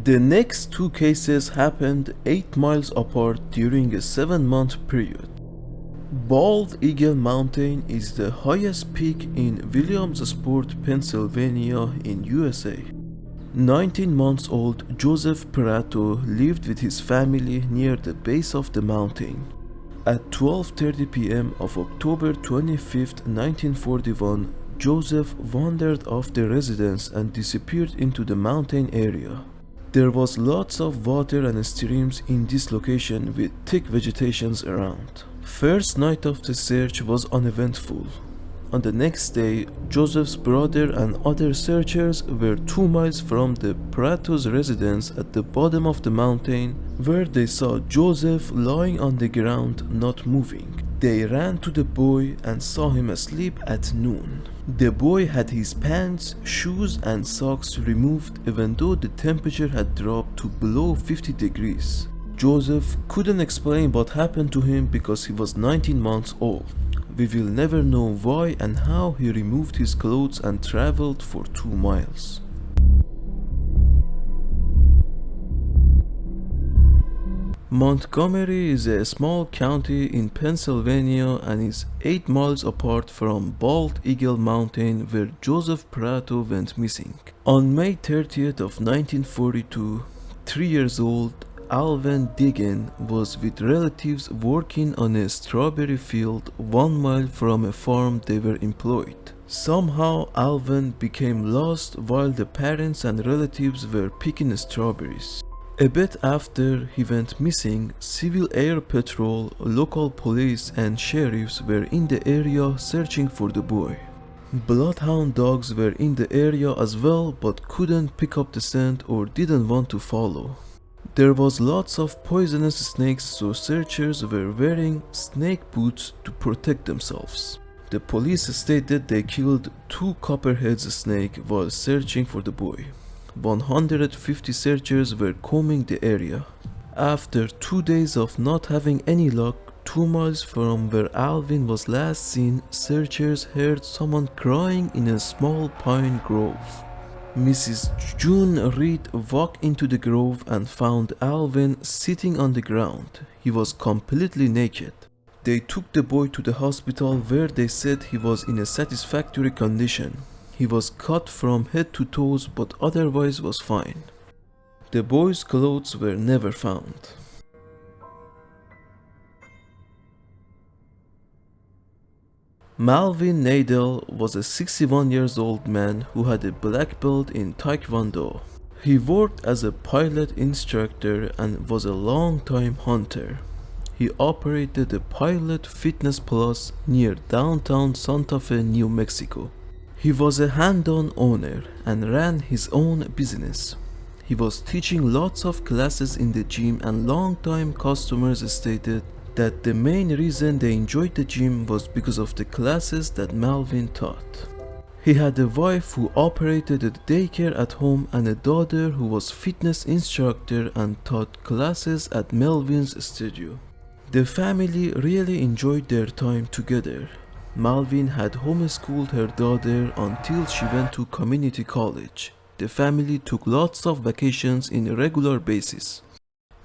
The next two cases happened 8 miles apart during a 7-month period. Bald Eagle Mountain is the highest peak in Williamsport, Pennsylvania in USA. 19 months old Joseph Prato lived with his family near the base of the mountain. At 12:30 p.m. of October 25, 1941, Joseph wandered off the residence and disappeared into the mountain area. There was lots of water and streams in this location with thick vegetations around. First night of the search was uneventful. On the next day, Joseph's brother and other searchers were 2 miles from the Prato's residence at the bottom of the mountain, where they saw Joseph lying on the ground not moving. They ran to the boy and saw him asleep at noon. The boy had his pants, shoes and socks removed even though the temperature had dropped to below 50 degrees. Joseph couldn't explain what happened to him because he was 19 months old. We will never know why and how he removed his clothes and traveled for 2 miles. Montgomery is a small county in Pennsylvania and is 8 miles apart from Bald Eagle Mountain where Joseph Prato went missing. On May 30th of 1942, 3 years old Alvin Diggin was with relatives working on a strawberry field 1 mile from a farm they were employed. Somehow Alvin became lost while the parents and relatives were picking strawberries. A bit after he went missing, Civil Air Patrol, local police and sheriffs were in the area searching for the boy. Bloodhound dogs were in the area as well but couldn't pick up the scent or didn't want to follow. There was lots of poisonous snakes, so searchers were wearing snake boots to protect themselves. The police stated they killed 2 copperhead snakes while searching for the boy. 150 searchers were combing the area. After 2 days of not having any luck, 2 miles from where Alvin was last seen, searchers heard someone crying in a small pine grove. Mrs. June Reed walked into the grove and found Alvin sitting on the ground. He was completely naked. They took the boy to the hospital where they said he was in a satisfactory condition. He was cut from head to toes but otherwise was fine. The boy's clothes were never found. Malvin Nadel was a 61-year-old man who had a black belt in Taekwondo. He worked as a pilot instructor and was a long-time hunter. He operated a Pilot Fitness Plus near downtown Santa Fe, New Mexico. He was a hand-on owner and ran his own business. He was teaching lots of classes in the gym and long-time customers stated that the main reason they enjoyed the gym was because of the classes that Malvin taught. He had a wife who operated a daycare at home and a daughter who was fitness instructor and taught classes at Melvin's studio. The family really enjoyed their time together. Malvin had homeschooled her daughter until she went to community college. The family took lots of vacations in a regular basis.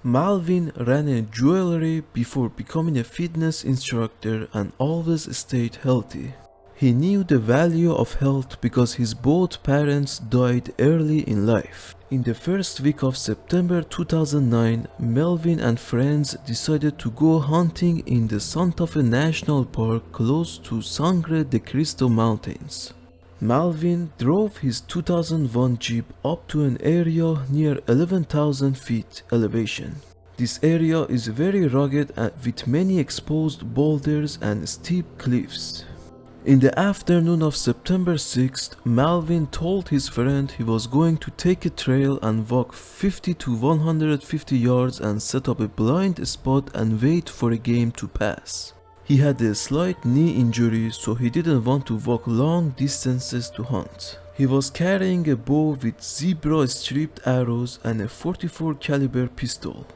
Malvin ran a jewelry before becoming a fitness instructor and always stayed healthy. He knew the value of health because his both parents died early in life. In the first week of September 2009, Melvin and friends decided to go hunting in the Santa Fe National Park close to Sangre de Cristo Mountains. Malvin drove his 2001 Jeep up to an area near 11,000 feet elevation. This area is very rugged and with many exposed boulders and steep cliffs. In the afternoon of September 6th, Malvin told his friend he was going to take a trail and walk 50 to 150 yards and set up a blind spot and wait for a game to pass. He had a slight knee injury, so he didn't want to walk long distances to hunt. He was carrying a bow with zebra-striped arrows and a 44 caliber pistol.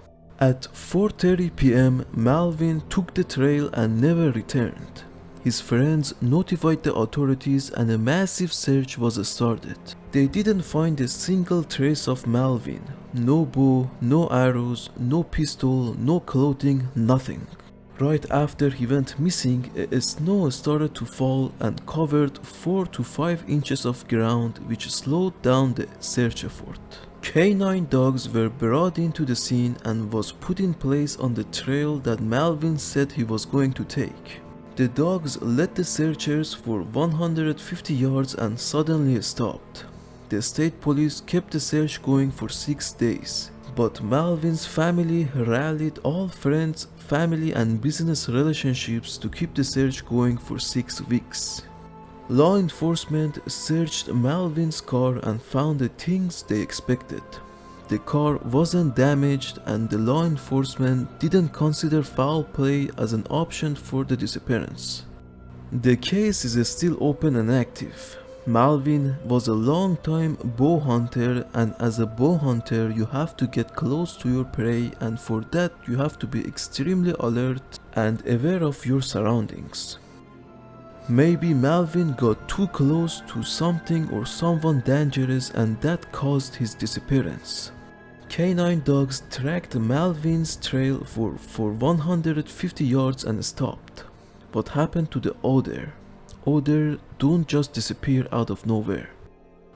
At 4:30 p.m., Malvin took the trail and never returned. His friends notified the authorities and a massive search was started. They didn't find a single trace of Melvin. No bow, no arrows, no pistol, no clothing, nothing. Right after he went missing, snow started to fall and covered 4 to 5 inches of ground, which slowed down the search effort. Canine dogs were brought into the scene and was put in place on the trail that Melvin said he was going to take. The dogs led the searchers for 150 yards and suddenly stopped. The state police kept the search going for 6 days. But Melvin's family rallied all friends, family and business relationships to keep the search going for 6 weeks. Law enforcement searched Melvin's car and found the things they expected. The car wasn't damaged and the law enforcement didn't consider foul play as an option for the disappearance. The case is still open and active. Melvin was a long-time bow hunter, and as a bow hunter you have to get close to your prey, and for that you have to be extremely alert and aware of your surroundings. Maybe Melvin got too close to something or someone dangerous and that caused his disappearance. Canine dogs tracked Melvin's trail for 150 yards and stopped. What happened to the odor? Odor don't just disappear out of nowhere.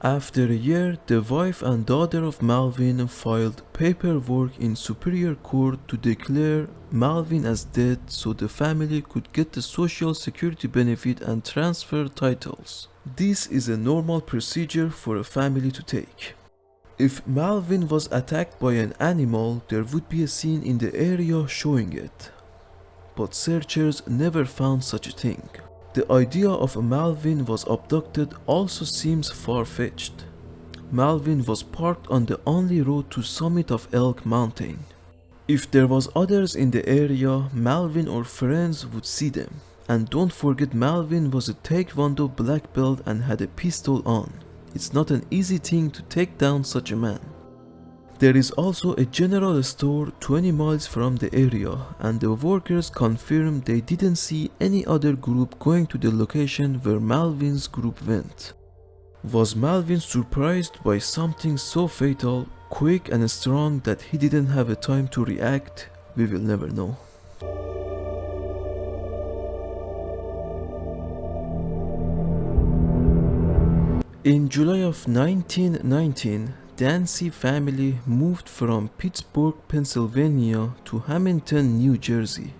After a year, the wife and daughter of Melvin filed paperwork in Superior Court to declare Melvin as dead so the family could get the Social Security benefit and transfer titles. This is a normal procedure for a family to take. If Melvin was attacked by an animal, there would be a scene in the area showing it. But searchers never found such a thing. The idea of Melvin was abducted also seems far-fetched. Melvin was parked on the only road to summit of Elk Mountain. If there was others in the area, Melvin or friends would see them. And don't forget Melvin was a Taekwondo black belt and had a pistol on. It's not an easy thing to take down such a man. There is also a general store 20 miles from the area, and the workers confirmed they didn't see any other group going to the location where Melvin's group went. Was Melvin surprised by something so fatal, quick and strong that he didn't have a time to react? We will never know. In July of 1919, Dancy family moved from Pittsburgh, Pennsylvania to Hamilton, New Jersey.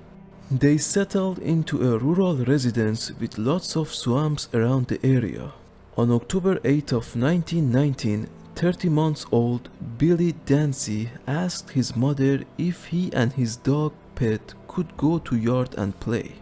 They settled into a rural residence with lots of swamps around the area. On October 8 of 1919, 30 months old Billy Dancy asked his mother if he and his dog Pet could go to yard and play.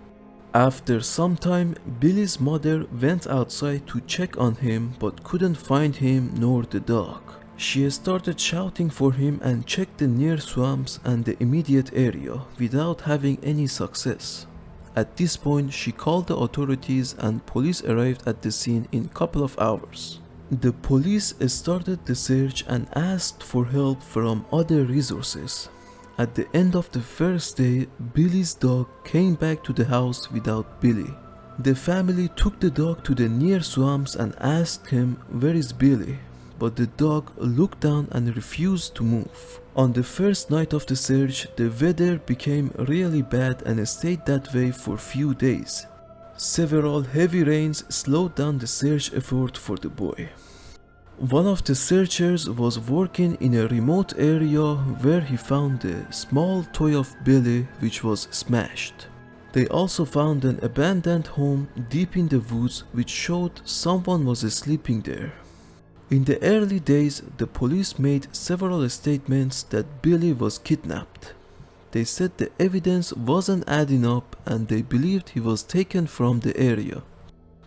After some time, Billy's mother went outside to check on him but couldn't find him nor the dog. She started shouting for him and checked the near swamps and the immediate area without having any success. At this point, she called the authorities and police arrived at the scene in a couple of hours. The police started the search and asked for help from other resources. At the end of the first day, Billy's dog came back to the house without Billy. The family took the dog to the near swamps and asked him, "Where is Billy?" But the dog looked down and refused to move. On the first night of the search, the weather became really bad and stayed that way for few days. Several heavy rains slowed down the search effort for the boy. One of the searchers was working in a remote area where he found a small toy of Billy which was smashed. They also found an abandoned home deep in the woods which showed someone was sleeping there. In the early days, the police made several statements that Billy was kidnapped. They said the evidence wasn't adding up and they believed he was taken from the area.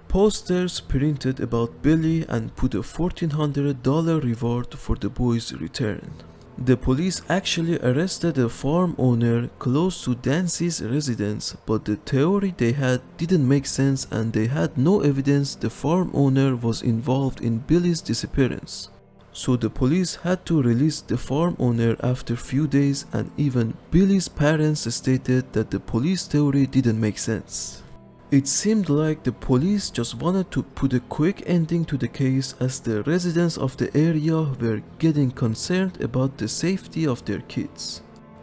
Posters printed about Billy and put a $1,400 reward for the boy's return. The police actually arrested a farm owner close to Dancy's residence, but the theory they had didn't make sense and they had no evidence the farm owner was involved in Billy's disappearance. So the police had to release the farm owner after few days, and even Billy's parents stated that the police theory didn't make sense. It seemed like the police just wanted to put a quick ending to the case as the residents of the area were getting concerned about the safety of their kids.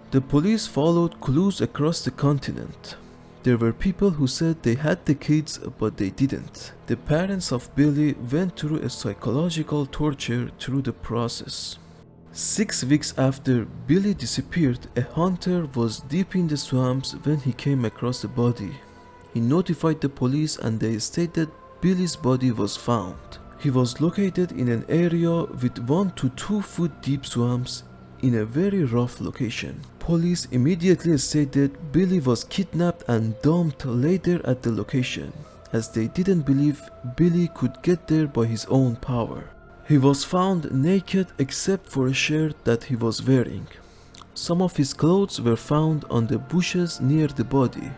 The police followed clues across the continent. There were people who said they had the kids but they didn't. The parents of Billy went through a psychological torture through the process. 6 weeks after Billy disappeared, a hunter was deep in the swamps when he came across the body. He notified the police and they stated Billy's body was found. He was located in an area with 1 to 2 foot deep swamps in a very rough location. Police immediately stated Billy was kidnapped and dumped later at the location, as they didn't believe Billy could get there by his own power. He was found naked except for a shirt that he was wearing. Some of his clothes were found on the bushes near the body.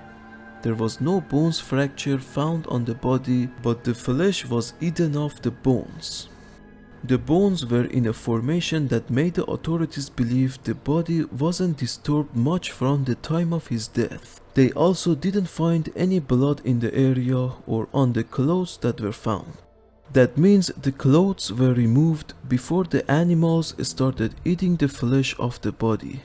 There was no bones fracture found on the body, but the flesh was eaten off the bones. The bones were in a formation that made the authorities believe the body wasn't disturbed much from the time of his death. They also didn't find any blood in the area or on the clothes that were found. That means the clothes were removed before the animals started eating the flesh of the body.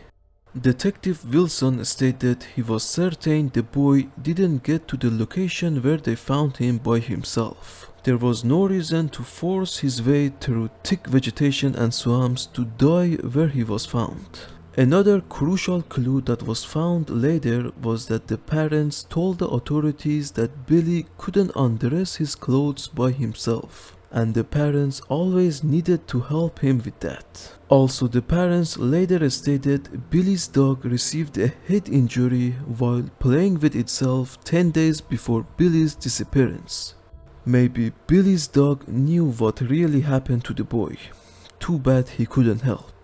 Detective Wilson stated he was certain the boy didn't get to the location where they found him by himself. There was no reason to force his way through thick vegetation and swamps to die where he was found. Another crucial clue that was found later was that the parents told the authorities that Billy couldn't undress his clothes by himself, and the parents always needed to help him with that. Also, the parents later stated Billy's dog received a head injury while playing with itself 10 days before Billy's disappearance. Maybe Billy's dog knew what really happened to the boy. Too bad he couldn't help.